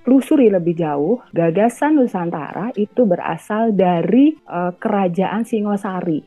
telusuri lebih jauh, gagasan Nusantara itu berasal dari Kerajaan Singosari.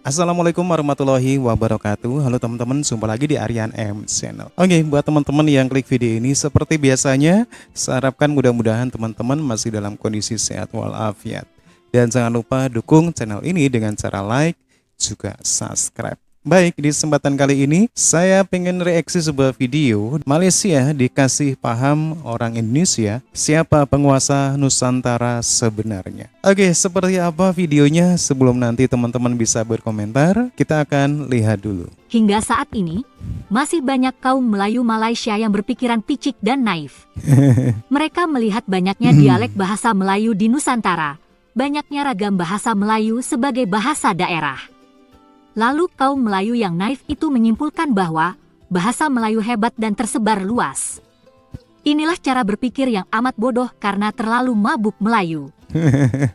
Assalamualaikum warahmatullahi wabarakatuh. Halo teman-teman, jumpa lagi di Aryan M Channel. Oke, buat teman-teman yang klik video ini seperti biasanya, saya harapkan mudah-mudahan teman-teman masih dalam kondisi sehat walafiat. Dan jangan lupa dukung channel ini dengan cara like, juga subscribe. Baik, di kesempatan kali ini saya pengen reaksi sebuah video Malaysia dikasih paham orang Indonesia siapa penguasa Nusantara sebenarnya. Oke, seperti apa videonya? Sebelum nanti teman-teman bisa berkomentar, kita akan lihat dulu. Hingga saat ini, masih banyak kaum Melayu Malaysia yang berpikiran picik dan naif. Mereka melihat banyaknya dialek bahasa Melayu di Nusantara, banyaknya ragam bahasa Melayu sebagai bahasa daerah. Lalu kaum Melayu yang naif itu menyimpulkan bahwa bahasa Melayu hebat dan tersebar luas. Inilah cara berpikir yang amat bodoh karena terlalu mabuk Melayu.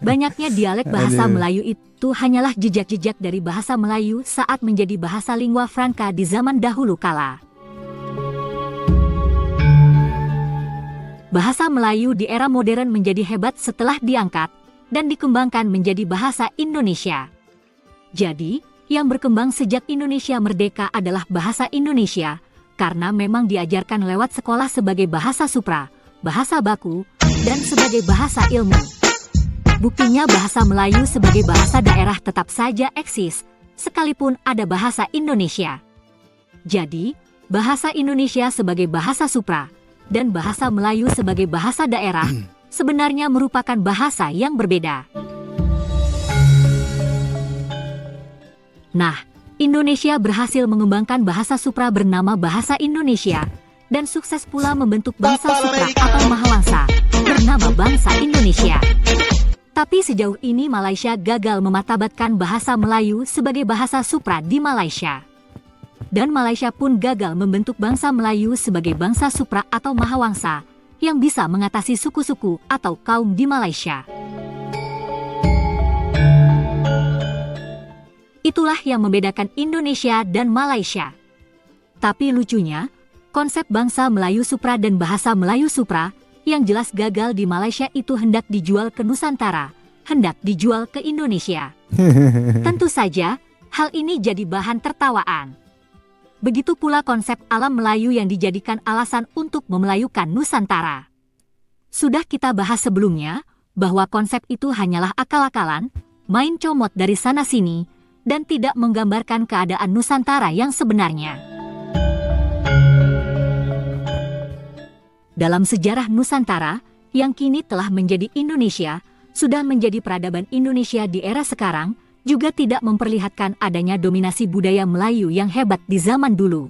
Banyaknya dialek bahasa Melayu itu hanyalah jejak-jejak dari bahasa Melayu saat menjadi bahasa lingua franca di zaman dahulu kala. Bahasa Melayu di era modern menjadi hebat setelah diangkat dan dikembangkan menjadi bahasa Indonesia. Jadi, yang berkembang sejak Indonesia merdeka adalah bahasa Indonesia, karena memang diajarkan lewat sekolah sebagai bahasa supra, bahasa baku, dan sebagai bahasa ilmu. Buktinya bahasa Melayu sebagai bahasa daerah tetap saja eksis, sekalipun ada bahasa Indonesia. Jadi, bahasa Indonesia sebagai bahasa supra, dan bahasa Melayu sebagai bahasa daerah, sebenarnya merupakan bahasa yang berbeda. Nah, Indonesia berhasil mengembangkan bahasa supra bernama Bahasa Indonesia dan sukses pula membentuk bangsa supra atau mahawangsa bernama Bangsa Indonesia. Tapi sejauh ini Malaysia gagal mematabatkan bahasa Melayu sebagai bahasa supra di Malaysia. Dan Malaysia pun gagal membentuk bangsa Melayu sebagai bangsa supra atau mahawangsa yang bisa mengatasi suku-suku atau kaum di Malaysia. Itulah yang membedakan Indonesia dan Malaysia. Tapi lucunya, konsep bangsa Melayu Supra dan bahasa Melayu Supra yang jelas gagal di Malaysia itu hendak dijual ke Nusantara, hendak dijual ke Indonesia. Tentu saja, hal ini jadi bahan tertawaan. Begitu pula konsep alam Melayu yang dijadikan alasan untuk memelayukan Nusantara. Sudah kita bahas sebelumnya, bahwa konsep itu hanyalah akal-akalan, main comot dari sana-sini, dan tidak menggambarkan keadaan Nusantara yang sebenarnya. Dalam sejarah Nusantara, yang kini telah menjadi Indonesia, sudah menjadi peradaban Indonesia di era sekarang, juga tidak memperlihatkan adanya dominasi budaya Melayu yang hebat di zaman dulu.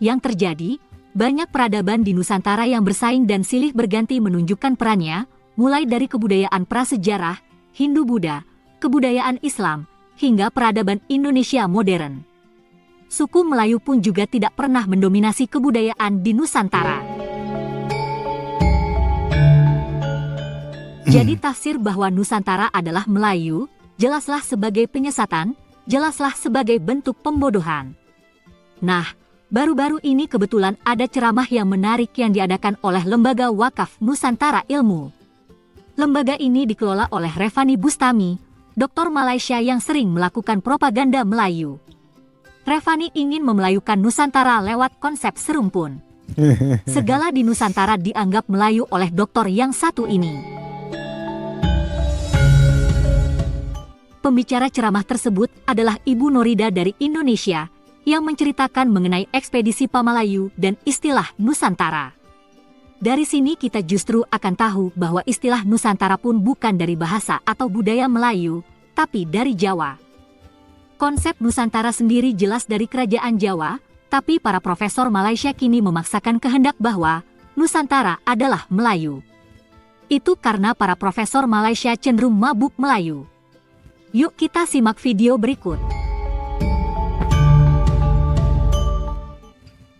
Yang terjadi, banyak peradaban di Nusantara yang bersaing dan silih berganti menunjukkan perannya, mulai dari kebudayaan prasejarah, Hindu-Buddha, kebudayaan Islam, hingga peradaban Indonesia modern. Suku Melayu pun juga tidak pernah mendominasi kebudayaan di Nusantara. Jadi tafsir bahwa Nusantara adalah Melayu, jelaslah sebagai penyesatan, jelaslah sebagai bentuk pembodohan. Nah, baru-baru ini kebetulan ada ceramah yang menarik yang diadakan oleh Lembaga Wakaf Nusantara Ilmu. Lembaga ini dikelola oleh Revani Bustami, doktor Malaysia yang sering melakukan propaganda Melayu. Revani ingin memelayukan Nusantara lewat konsep serumpun. Segala di Nusantara dianggap Melayu oleh doktor yang satu ini. Pembicara ceramah tersebut adalah Ibu Norida dari Indonesia yang menceritakan mengenai ekspedisi Pamalayu dan istilah Nusantara. Dari sini kita justru akan tahu bahwa istilah Nusantara pun bukan dari bahasa atau budaya Melayu, tapi dari Jawa. Konsep Nusantara sendiri jelas dari kerajaan Jawa, tapi para profesor Malaysia kini memaksakan kehendak bahwa Nusantara adalah Melayu. Itu karena para profesor Malaysia cenderung mabuk Melayu. Yuk kita simak video berikut.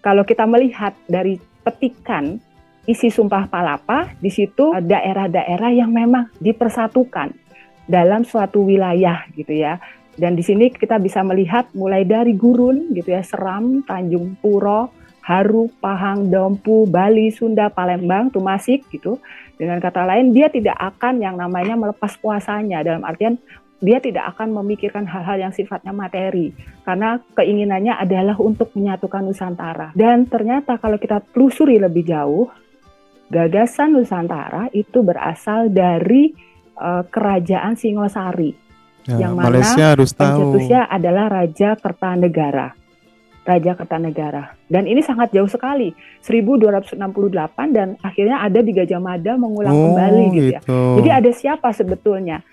Kalau kita melihat dari petikan isi Sumpah Palapa, di situ daerah-daerah yang memang dipersatukan dalam suatu wilayah gitu ya. Dan di sini kita bisa melihat mulai dari Gurun gitu ya, Seram, Tanjung Puro, Haru, Pahang, Dompu, Bali, Sunda, Palembang, Tumasik gitu. Dengan kata lain, dia tidak akan yang namanya melepas kuasanya, dalam artian dia tidak akan memikirkan hal-hal yang sifatnya materi, karena keinginannya adalah untuk menyatukan Nusantara. Dan ternyata kalau kita telusuri lebih jauh, gagasan Nusantara itu berasal dari kerajaan Singosari. Ya, Yang mana Malaysia harus tahu. pencetusnya adalah Raja Kertanegara. Raja Kertanegara. Dan ini sangat jauh sekali, 1268, dan akhirnya ada di Gajah Mada mengulang kembali gitu ya. Jadi ada siapa sebetulnya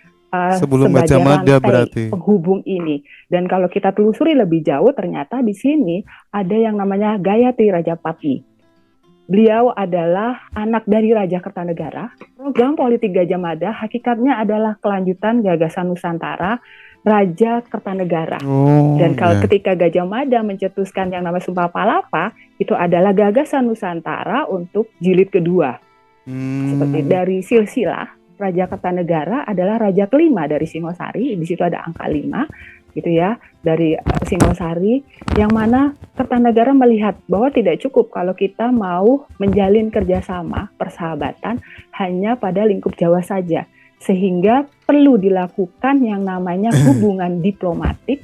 sebelum sebagai Gajah Mada rantai berarti penghubung ini. Dan kalau kita telusuri lebih jauh, ternyata di sini ada yang namanya Gayatri Rajapati. Beliau adalah anak dari Raja Kertanegara. Program politik Gajah Mada hakikatnya adalah kelanjutan gagasan Nusantara Raja Kertanegara. Dan kalau ketika Gajah Mada mencetuskan yang namanya Sumpah Palapa, itu adalah gagasan Nusantara untuk jilid kedua. Seperti dari silsilah, Raja Kertanegara adalah raja kelima dari Singosari. Di situ ada angka 5 gitu ya, dari Singosari, yang mana Kertanegara melihat bahwa tidak cukup kalau kita mau menjalin kerjasama, persahabatan hanya pada lingkup Jawa saja, sehingga perlu dilakukan yang namanya hubungan diplomatik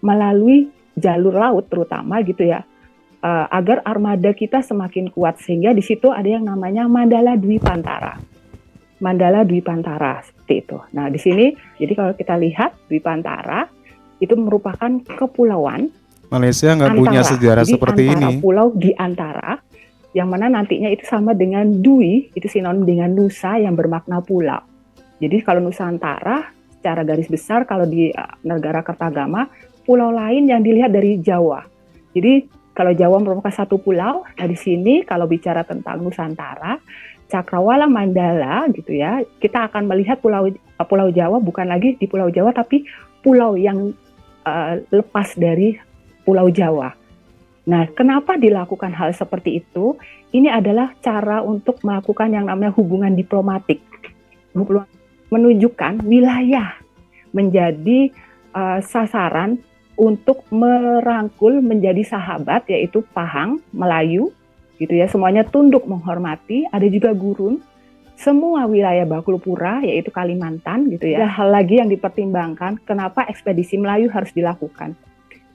melalui jalur laut terutama gitu ya, agar armada kita semakin kuat, sehingga di situ ada yang namanya Mandala Dwipantara. Mandala Dwipantara seperti itu. Nah di sini, jadi kalau kita lihat Dwipantara itu merupakan kepulauan. Malaysia nggak punya sejarah jadi seperti antara ini. Pulau di antara, yang mana nantinya itu sama dengan Dwi, itu sinonim dengan Nusa yang bermakna pulau. Jadi kalau Nusantara secara garis besar, kalau di negara Kertagama, pulau lain yang dilihat dari Jawa. Jadi kalau Jawa merupakan satu pulau, nah di sini kalau bicara tentang Nusantara, Cakrawala Mandala gitu ya, kita akan melihat pulau Jawa bukan lagi di Pulau Jawa, tapi pulau yang lepas dari Pulau Jawa. Nah, kenapa dilakukan hal seperti itu? Ini adalah cara untuk melakukan yang namanya hubungan diplomatik, menunjukkan wilayah menjadi sasaran untuk merangkul menjadi sahabat, yaitu Pahang, Melayu, gitu ya. Semuanya tunduk menghormati. Ada juga Gurun, semua wilayah Bakulpura, yaitu Kalimantan gitu ya. Ada hal lagi yang dipertimbangkan kenapa ekspedisi Melayu harus dilakukan,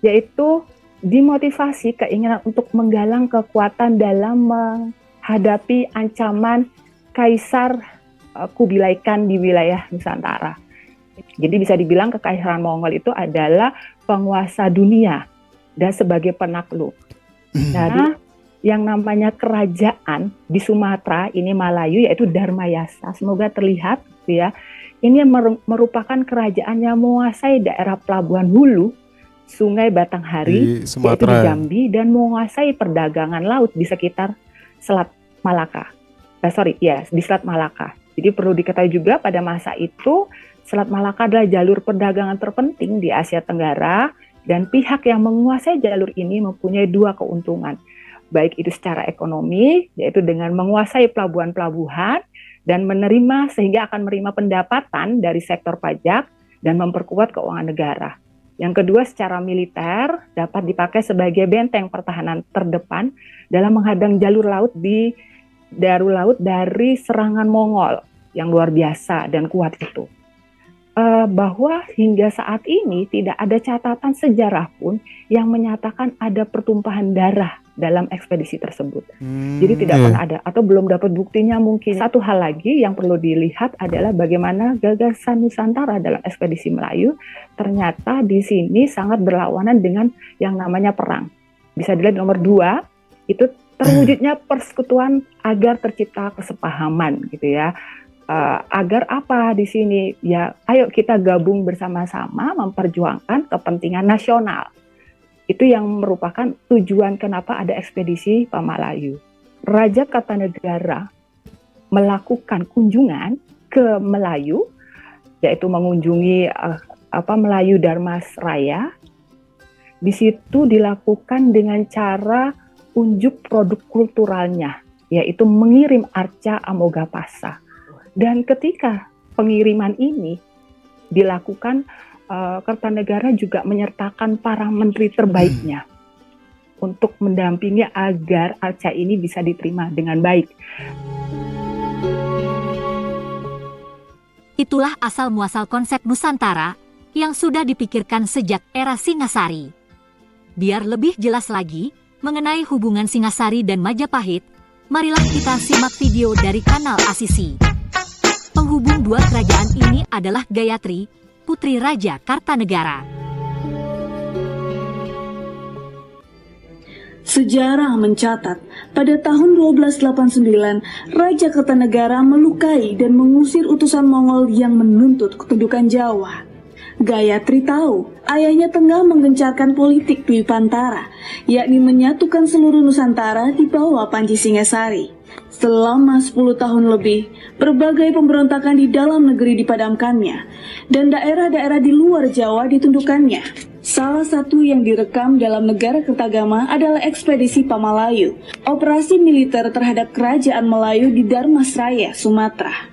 yaitu dimotivasi keinginan untuk menggalang kekuatan dalam menghadapi ancaman Kaisar Kubilai Khan di wilayah Nusantara. Jadi bisa dibilang Kekaisaran Mongol itu adalah penguasa dunia dan sebagai penakluk. Nah, yang namanya kerajaan di Sumatera ini Melayu, yaitu Dharmayasa, semoga terlihat gitu ya. Ini merupakan kerajaan yang menguasai daerah pelabuhan hulu Sungai Batanghari, yaitu di Jambi, dan menguasai perdagangan laut di sekitar Selat Malaka. Di Selat Malaka. Jadi perlu diketahui juga pada masa itu Selat Malaka adalah jalur perdagangan terpenting di Asia Tenggara, dan pihak yang menguasai jalur ini mempunyai dua keuntungan. Baik itu secara ekonomi, yaitu dengan menguasai pelabuhan-pelabuhan dan menerima, sehingga akan menerima pendapatan dari sektor pajak dan memperkuat keuangan negara. Yang kedua, secara militer dapat dipakai sebagai benteng pertahanan terdepan dalam menghadang jalur laut dari serangan Mongol yang luar biasa dan kuat itu. Bahwa hingga saat ini tidak ada catatan sejarah pun yang menyatakan ada pertumpahan darah dalam ekspedisi tersebut. Jadi tidak pernah ada, atau belum dapat buktinya mungkin. Satu hal lagi yang perlu dilihat adalah bagaimana gagasan Nusantara dalam ekspedisi Melayu ternyata di sini sangat berlawanan dengan yang namanya perang. Bisa dilihat nomor 2, itu terwujudnya persekutuan agar tercipta kesepahaman gitu ya. Agar apa di sini? Ya, ayo kita gabung bersama-sama memperjuangkan kepentingan nasional. Itu yang merupakan tujuan kenapa ada ekspedisi Pamalayu. Raja Kertanegara melakukan kunjungan ke Melayu, yaitu mengunjungi Melayu Dharmasraya. Di situ dilakukan dengan cara unjuk produk kulturalnya, yaitu mengirim arca Amogapasa. Dan ketika pengiriman ini dilakukan Kertanegara juga menyertakan para menteri terbaiknya untuk mendampingi agar arca ini bisa diterima dengan baik. Itulah asal-muasal konsep Nusantara yang sudah dipikirkan sejak era Singasari. Biar lebih jelas lagi mengenai hubungan Singasari dan Majapahit, marilah kita simak video dari kanal Asisi. Penghubung dua kerajaan ini adalah Gayatri, Putri Raja Kartanegara. Sejarah mencatat, pada tahun 1289, Raja Kartanegara melukai dan mengusir utusan Mongol yang menuntut ketundukan Jawa. Gayatri tahu ayahnya tengah menggencarkan politik Dwipantara, yakni menyatukan seluruh Nusantara di bawah Panji Singasari. Selama 10 tahun lebih, berbagai pemberontakan di dalam negeri dipadamkannya, dan daerah-daerah di luar Jawa ditundukkannya. Salah satu yang direkam dalam negara Kertagama adalah ekspedisi Pamalayu, operasi militer terhadap kerajaan Melayu di Darmasraya, Sumatera.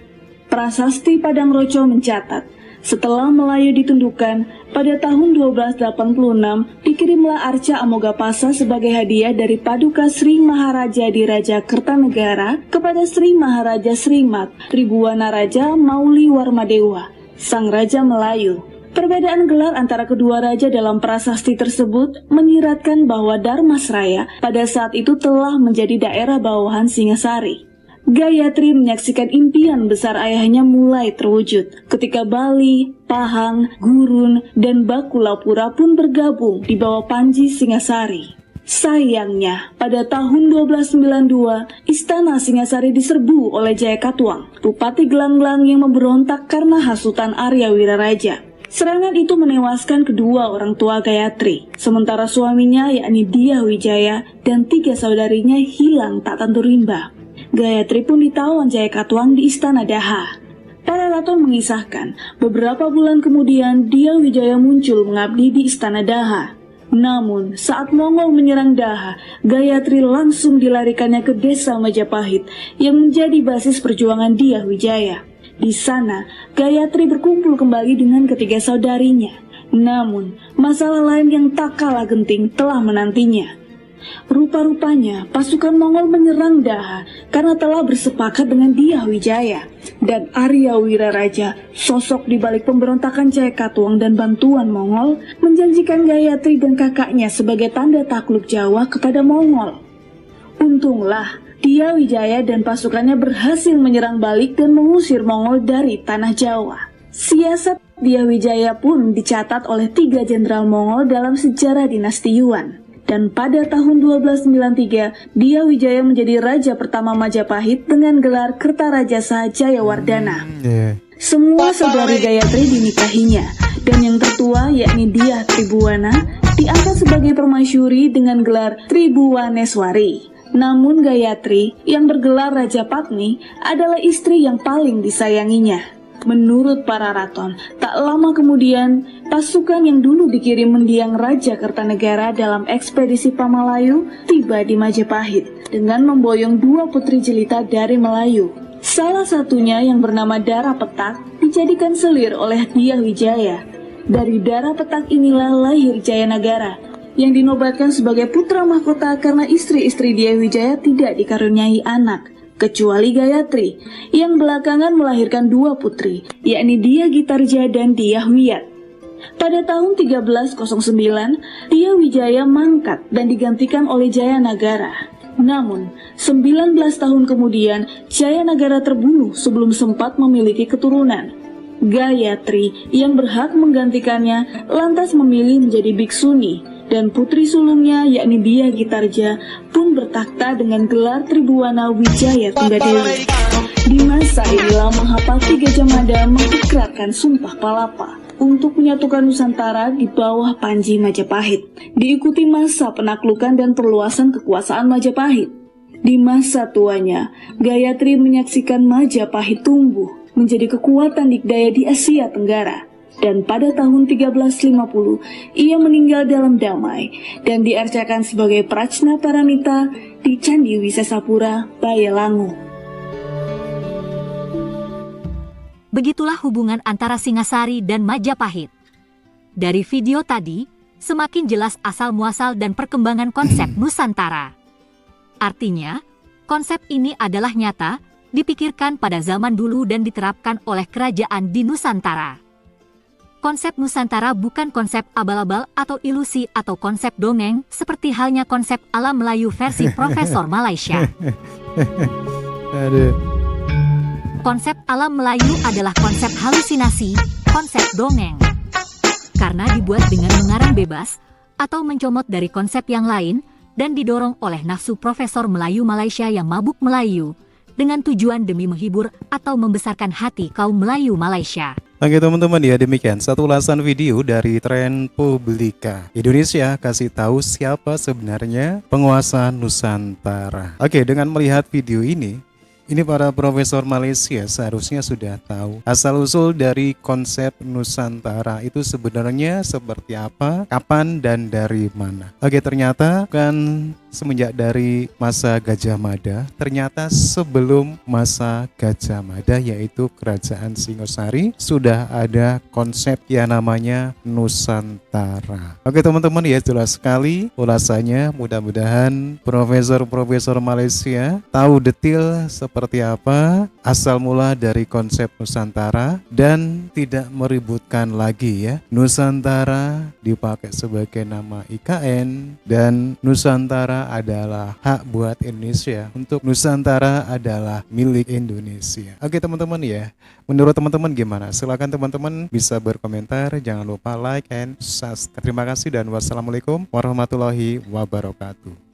Prasasti Padang Roco mencatat, setelah Melayu ditundukkan, pada tahun 1286 dikirimlah arca Amogapasa sebagai hadiah dari Paduka Sri Maharaja di Raja Kertanegara kepada Sri Maharaja Srimat Tribuana Raja Mauli Warmadewa, sang Raja Melayu. Perbedaan gelar antara kedua raja dalam prasasti tersebut menyiratkan bahwa Darmasraya pada saat itu telah menjadi daerah bawahan Singasari. Gayatri menyaksikan impian besar ayahnya mulai terwujud ketika Bali, Pahang, Gurun, dan Bakulapura pun bergabung di bawah Panji Singasari. Sayangnya, pada tahun 1292, Istana Singasari diserbu oleh Jayakatwang, Bupati Gelanggelang yang memberontak karena hasutan Arya Wiraraja. Serangan itu menewaskan kedua orang tua Gayatri, sementara suaminya yakni Dyah Wijaya dan 3 saudarinya hilang tak tentu rimba. Gayatri pun ditawan Jayakatwang di Istana Daha. Para raton mengisahkan, beberapa bulan kemudian Dyah Wijaya muncul mengabdi di Istana Daha. Namun, saat Mongol menyerang Daha, Gayatri langsung dilarikannya ke desa Majapahit yang menjadi basis perjuangan Dyah Wijaya. Di sana, Gayatri berkumpul kembali dengan ketiga saudarinya. Namun, masalah lain yang tak kalah genting telah menantinya. Rupa-rupanya pasukan Mongol menyerang Daha karena telah bersepakat dengan Dyah Wijaya dan Arya Wiraraja, sosok di balik pemberontakan Jayakatwang dan bantuan Mongol, menjanjikan Gayatri dan kakaknya sebagai tanda takluk Jawa kepada Mongol. Untunglah Dyah Wijaya dan pasukannya berhasil menyerang balik dan mengusir Mongol dari tanah Jawa. Siasat Dyah Wijaya pun dicatat oleh 3 jenderal Mongol dalam sejarah dinasti Yuan. Dan pada tahun 1293, Dyah Wijaya menjadi raja pertama Majapahit dengan gelar Kertarajasa Jayawardana. Semua saudari Gayatri dinikahinya, dan yang tertua yakni Dyah Tribuana diangkat sebagai permaisuri dengan gelar Tribuaneswari. Namun Gayatri yang bergelar Raja Patni adalah istri yang paling disayanginya. Menurut para raton, tak lama kemudian, pasukan yang dulu dikirim mendiang Raja Kertanegara dalam ekspedisi Pamalayu tiba di Majapahit dengan memboyong 2 putri jelita dari Melayu. Salah satunya yang bernama Dara Petak dijadikan selir oleh Dyah Wijaya. Dari Dara Petak inilah lahir Jayanagara, yang dinobatkan sebagai putra mahkota karena istri-istri Dyah Wijaya tidak dikaruniai anak, kecuali Gayatri, yang belakangan melahirkan 2 putri, yakni Dyah Gitarja dan Dyah Wiyat. Pada tahun 1309, Dyah Wijaya mangkat dan digantikan oleh Jayanagara. Namun, 19 tahun kemudian, Jayanagara terbunuh sebelum sempat memiliki keturunan. Gayatri yang berhak menggantikannya lantas memilih menjadi biksuni, dan putri sulungnya yakni Dyah Gitarja pun bertakhta dengan gelar Tribuana Wijaya Tunggadewi. Di masa inilah menghafal 3 Jamada mengikrarkan Sumpah Palapa untuk menyatukan Nusantara di bawah Panji Majapahit, diikuti masa penaklukan dan perluasan kekuasaan Majapahit. Di masa tuanya, Gayatri menyaksikan Majapahit tumbuh menjadi kekuatan dikdaya di Asia Tenggara. Dan pada tahun 1350, ia meninggal dalam damai dan diarcakan sebagai Prajna Paramita di Candi Wisesapura, Bayalangu. Begitulah hubungan antara Singasari dan Majapahit. Dari video tadi, semakin jelas asal-muasal dan perkembangan konsep Nusantara. Artinya, konsep ini adalah nyata, dipikirkan pada zaman dulu dan diterapkan oleh kerajaan di Nusantara. Konsep Nusantara bukan konsep abal-abal atau ilusi atau konsep dongeng seperti halnya konsep alam Melayu versi Profesor Malaysia. Aduh. Konsep alam Melayu adalah konsep halusinasi, konsep dongeng. Karena dibuat dengan mengarang bebas atau mencomot dari konsep yang lain dan didorong oleh nafsu Profesor Melayu Malaysia yang mabuk Melayu dengan tujuan demi menghibur atau membesarkan hati kaum Melayu Malaysia. Oke teman-teman, ya demikian satu ulasan video dari Tren Publika. Indonesia kasih tahu siapa sebenarnya penguasa Nusantara. Oke, dengan melihat video ini para profesor Malaysia seharusnya sudah tahu asal-usul dari konsep Nusantara itu sebenarnya seperti apa, kapan, dan dari mana. Oke, ternyata kan semenjak dari masa Gajah Mada, ternyata sebelum masa Gajah Mada yaitu Kerajaan Singosari sudah ada konsep yang namanya Nusantara. Oke teman-teman, ya jelas sekali ulasannya. Mudah-mudahan profesor-profesor Malaysia tahu detail seperti apa asal mula dari konsep Nusantara dan tidak meributkan lagi ya. Nusantara dipakai sebagai nama IKN dan Nusantara adalah hak buat Indonesia, untuk Nusantara adalah milik Indonesia. Oke teman-teman, ya menurut teman-teman gimana? Silakan teman-teman bisa berkomentar, jangan lupa like and subscribe. Terima kasih dan wassalamualaikum warahmatullahi wabarakatuh.